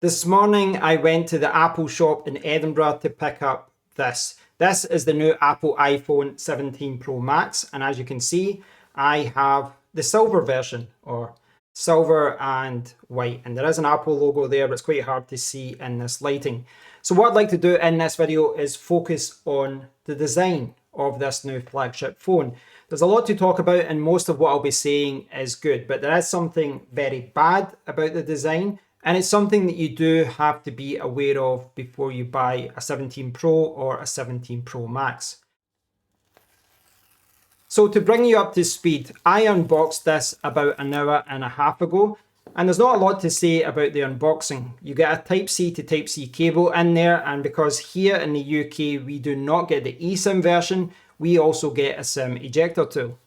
This morning I went to the Apple shop in Edinburgh to pick up this. This is the new Apple iPhone 17 Pro Max, and as you can see I have the silver version, or silver and white, and there is an Apple logo there but it's quite hard to see in this lighting. So what I'd like to do in this video is focus on the design of this new flagship phone. There's a lot to talk about and most of what I'll be saying is good, but there is something very bad about the design, and it's something that you do have to be aware of before you buy a 17 Pro or a 17 Pro Max. So to bring you up to speed, I unboxed this about an hour and a half ago, and there's not a lot to say about the unboxing. You get a Type-C to Type-C cable in there, and because here in the UK we do not get the eSIM version, we also get a SIM ejector tool.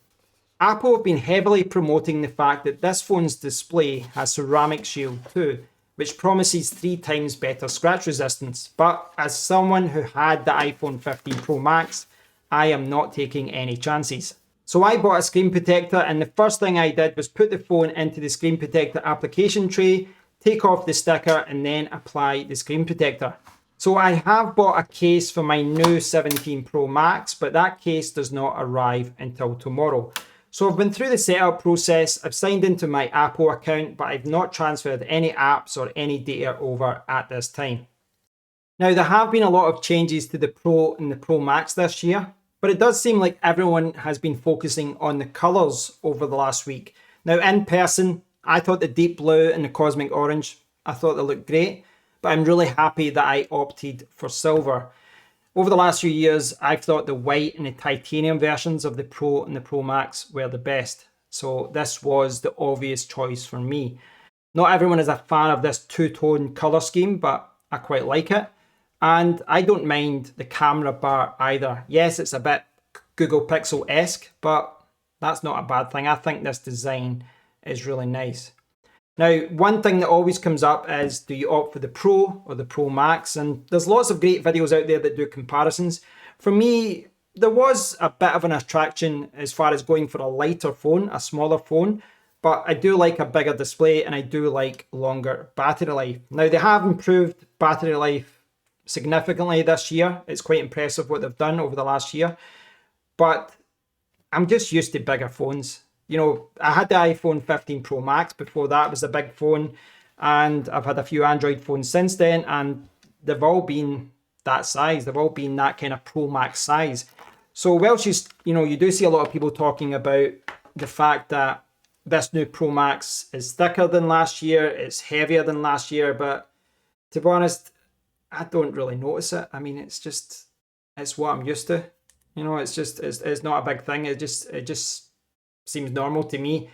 Apple have been heavily promoting the fact that this phone's display has ceramic shield too, which promises 3 times better scratch resistance. But as someone who had the iPhone 15 Pro Max, I am not taking any chances. So I bought a screen protector, and the first thing I did was put the phone into the screen protector application tray, take off the sticker, and then apply the screen protector. So I have bought a case for my new 17 Pro Max, but that case does not arrive until tomorrow. So I've been through the setup process, I've signed into my Apple account, but I've not transferred any apps or any data over at this time. Now there have been a lot of changes to the Pro and the Pro Max this year, but it does seem like everyone has been focusing on the colours over the last week. Now in person, I thought the deep blue and the cosmic orange, I thought they looked great, but I'm really happy that I opted for silver. Over the last few years, I've thought the white and the titanium versions of the Pro and the Pro Max were the best. So this was the obvious choice for me. Not everyone is a fan of this two-tone colour scheme, but I quite like it. And I don't mind the camera bar either. Yes, it's a bit Google Pixel-esque, but that's not a bad thing. I think this design is really nice. Now, one thing that always comes up is, do you opt for the Pro or the Pro Max? And there's lots of great videos out there that do comparisons. For me, there was a bit of an attraction as far as going for a lighter phone, a smaller phone, but I do like a bigger display and I do like longer battery life. Now, they have improved battery life significantly this year. It's quite impressive what they've done over the last year, but I'm just used to bigger phones. You know, I had the iPhone 15 Pro Max. Before that was a big phone, and I've had a few Android phones since then, and they've all been that size. They've all been that kind of Pro Max size. So whilst you do see a lot of people talking about the fact that this new Pro Max is thicker than last year, it's heavier than last year, but to be honest, I don't really notice it. I mean, it's what I'm used to. You know, it's not a big thing. It just seems normal to me.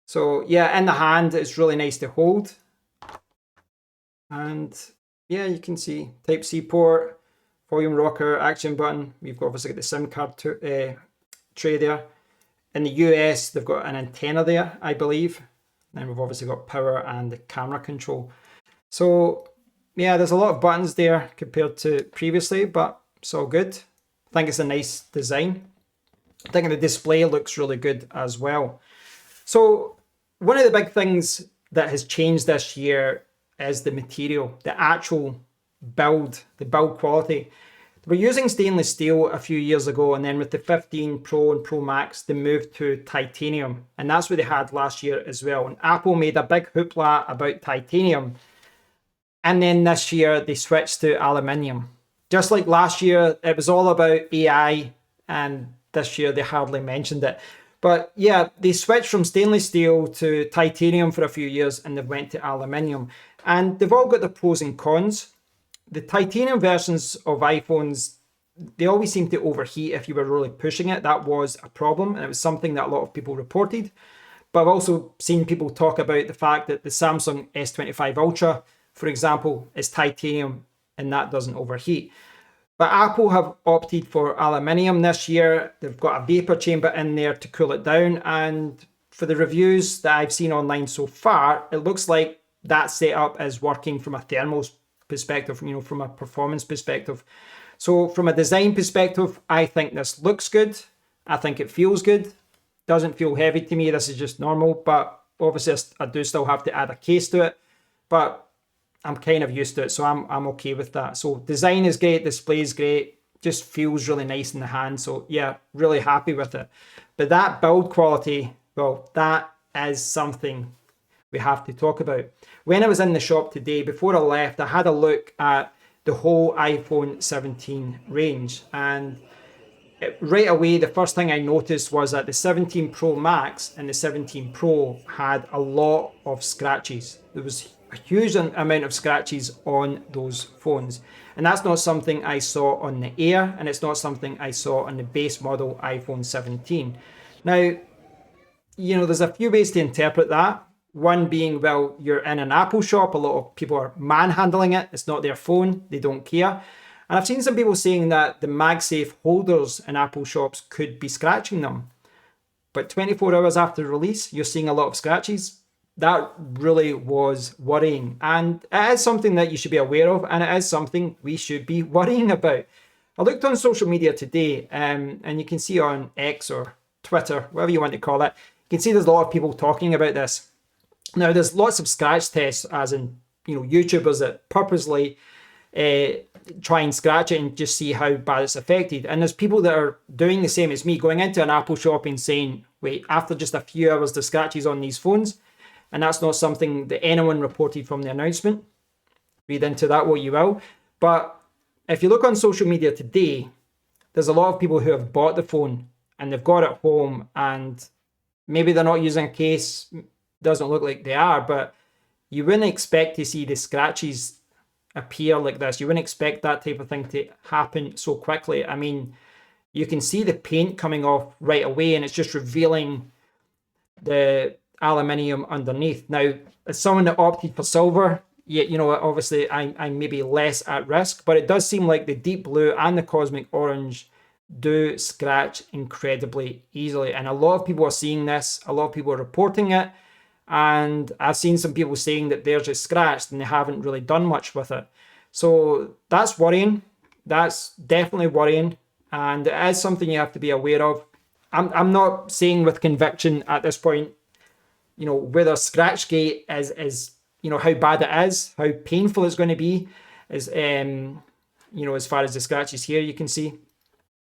So yeah, in the hand it's really nice to hold, and yeah, you can see Type-C port, volume rocker, action button. We've obviously got the SIM card tray there. In the US they've got an antenna there, I believe. Then we've obviously got power and the camera control. So yeah, there's a lot of buttons there compared to previously, but it's all good. I think it's a nice design. I think the display looks really good as well. So one of the big things that has changed this year is the material, the actual build, the build quality. We're using stainless steel a few years ago, and then with the 15 Pro and Pro Max, they moved to titanium, and that's what they had last year as well. And Apple made a big hoopla about titanium, and then this year they switched to aluminium. Just like last year, it was all about AI, and this year they hardly mentioned it. But yeah, they switched from stainless steel to titanium for a few years, and they went to aluminium. And they've all got their pros and cons. The titanium versions of iPhones, they always seem to overheat if you were really pushing it. That was a problem, and it was something that a lot of people reported. But I've also seen people talk about the fact that the Samsung S25 Ultra, for example, is titanium, and that doesn't overheat. But Apple have opted for aluminium this year. They've got a vapor chamber in there to cool it down. And for the reviews that I've seen online so far, it looks like that setup is working from a thermal perspective, from a performance perspective. So from a design perspective, I think this looks good. I think it feels good. Doesn't feel heavy to me. This is just normal. But obviously I do still have to add a case to it. But I'm kind of used to it, so I'm okay with that. So design is great, display is great, just feels really nice in the hand. So yeah, really happy with it. But that build quality, well, that is something we have to talk about. When I was in the shop today, before I left, I had a look at the whole iPhone 17 range, and right away, the first thing I noticed was that the 17 Pro Max and the 17 Pro had a lot of scratches. There was a huge amount of scratches on those phones. And that's not something I saw on the Air, and it's not something I saw on the base model iPhone 17. Now, there's a few ways to interpret that. One being, well, you're in an Apple shop, a lot of people are manhandling it, it's not their phone, they don't care. And I've seen some people saying that the MagSafe holders in Apple shops could be scratching them. But 24 hours after release, you're seeing a lot of scratches. That really was worrying. And it is something that you should be aware of, and it is something we should be worrying about. I looked on social media today, and you can see on X or Twitter, whatever you want to call it, you can see there's a lot of people talking about this. Now, there's lots of scratch tests, as in, YouTubers that purposely try and scratch it and just see how bad it's affected. And there's people that are doing the same as me, going into an Apple shop and saying, wait, after just a few hours, the scratches on these phones. And that's not something that anyone reported from the announcement. Read into that what you will. But if you look on social media today, there's a lot of people who have bought the phone and they've got it home, and maybe they're not using a case. Doesn't look like they are, but you wouldn't expect to see the scratches appear like this. You wouldn't expect that type of thing to happen so quickly. I mean, you can see the paint coming off right away, and it's just revealing the aluminium underneath. Now, as someone that opted for silver, obviously I'm maybe less at risk, but it does seem like the deep blue and the cosmic orange do scratch incredibly easily. And a lot of people are seeing this, a lot of people are reporting it. And I've seen some people saying that they're just scratched and they haven't really done much with it. So that's worrying. That's definitely worrying. And it is something you have to be aware of. I'm not saying with conviction at this point, whether scratchgate is how bad it is, how painful it's going to be, is as far as the scratches here, you can see.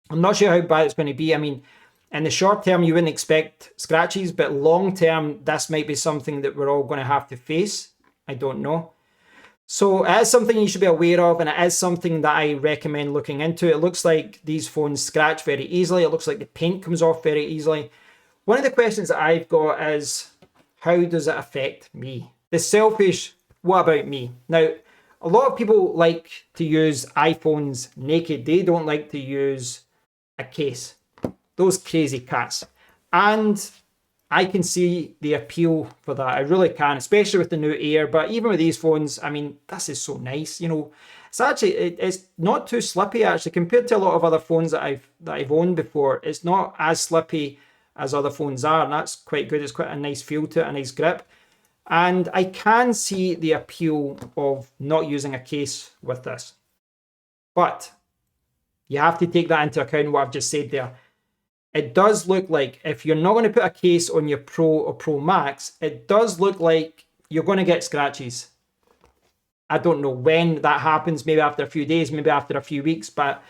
I'm not sure how bad it's going to be. I mean, in the short term, you wouldn't expect scratches, but long term, this might be something that we're all going to have to face. I don't know. So it is something you should be aware of, and it is something that I recommend looking into. It looks like these phones scratch very easily. It looks like the paint comes off very easily. One of the questions that I've got is, how does it affect me? The selfish, what about me? Now, a lot of people like to use iPhones naked. They don't like to use a case. Those crazy cats. And I can see the appeal for that. I really can, especially with the new Air. But even with these phones, I mean, this is so nice. It's actually, it's not too slippy actually, compared to a lot of other phones that I've owned before. It's not as slippy as other phones are, and that's quite good. It's quite a nice feel to it, a nice grip. And I can see the appeal of not using a case with this. But you have to take that into account, what I've just said there. It does look like, if you're not going to put a case on your Pro or Pro Max, it does look like you're going to get scratches. I don't know when that happens, maybe after a few days, maybe after a few weeks, but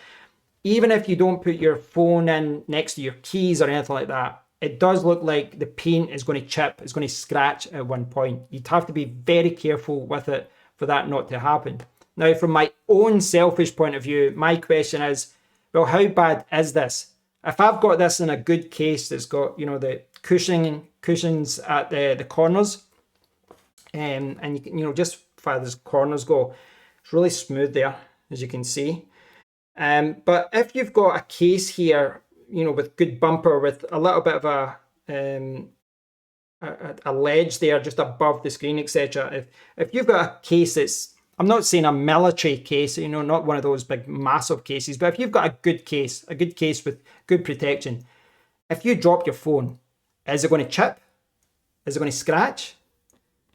even if you don't put your phone in next to your keys or anything like that, it does look like the paint is going to chip, it's going to scratch at one point. You'd have to be very careful with it for that not to happen. Now, from my own selfish point of view, my question is, well, how bad is this? If I've got this in a good case that's got, the cushions at the corners, and you can, just as far as corners go, it's really smooth there, as you can see. But if you've got a case here, with good bumper, with a little bit of a ledge there just above the screen, etc. If you've got a case that's, I'm not saying a military case, not one of those big massive cases, but if you've got a good case with good protection, if you drop your phone, is it going to chip? Is it going to scratch?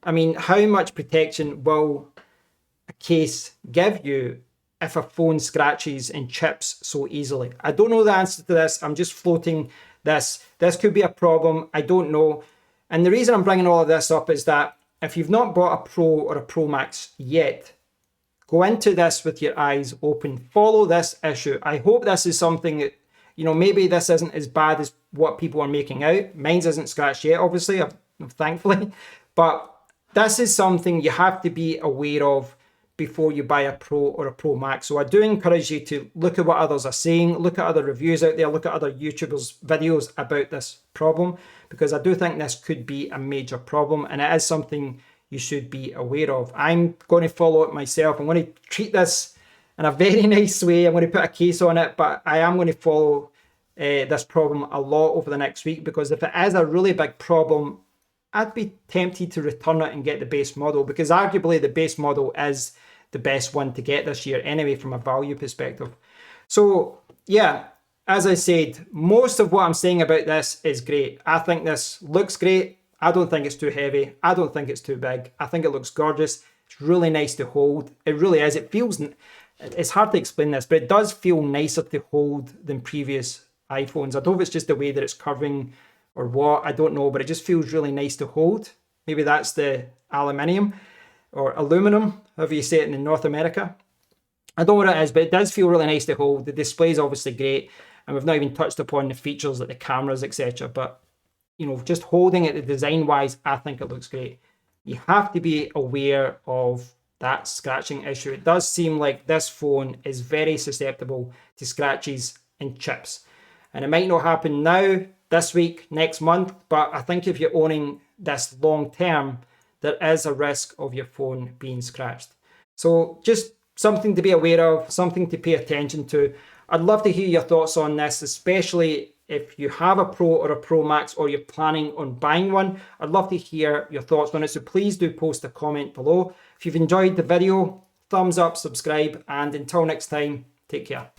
I mean, how much protection will a case give you if a phone scratches and chips so easily? I don't know the answer to this. I'm just floating this. This could be a problem. I don't know. And the reason I'm bringing all of this up is that if you've not bought a Pro or a Pro Max yet, go into this with your eyes open. Follow this issue. I hope this is something that, maybe this isn't as bad as what people are making out. Mine's isn't scratched yet, obviously, thankfully. But this is something you have to be aware of before you buy a Pro or a Pro Max. So I do encourage you to look at what others are saying, look at other reviews out there, look at other YouTubers' videos about this problem, because I do think this could be a major problem, and it is something you should be aware of. I'm going to follow it myself. I'm going to treat this in a very nice way. I'm going to put a case on it, but I am going to follow this problem a lot over the next week, because if it is a really big problem, I'd be tempted to return it and get the base model, because arguably the base model is the best one to get this year anyway from a value perspective. So yeah, as I said, most of what I'm saying about this is great. I think this looks great. I don't think it's too heavy. I don't think it's too big. I think it looks gorgeous. It's really nice to hold. It really is. It feels, it's hard to explain this, but it does feel nicer to hold than previous iPhones. I don't know if it's just the way that it's curving or what, I don't know, but it just feels really nice to hold. Maybe that's the aluminium or aluminum, however you say it in North America. I don't know what it is, but it does feel really nice to hold. The display is obviously great, and we've not even touched upon the features like the cameras, etc. But just holding it design-wise, I think it looks great. You have to be aware of that scratching issue. It does seem like this phone is very susceptible to scratches and chips. And it might not happen now, this week, next month, but I think if you're owning this long term, there is a risk of your phone being scratched. So just something to be aware of, something to pay attention to. I'd love to hear your thoughts on this, especially if you have a Pro or a Pro Max or you're planning on buying one. I'd love to hear your thoughts on it, so please do post a comment below. If you've enjoyed the video, thumbs up, subscribe, and until next time, take care.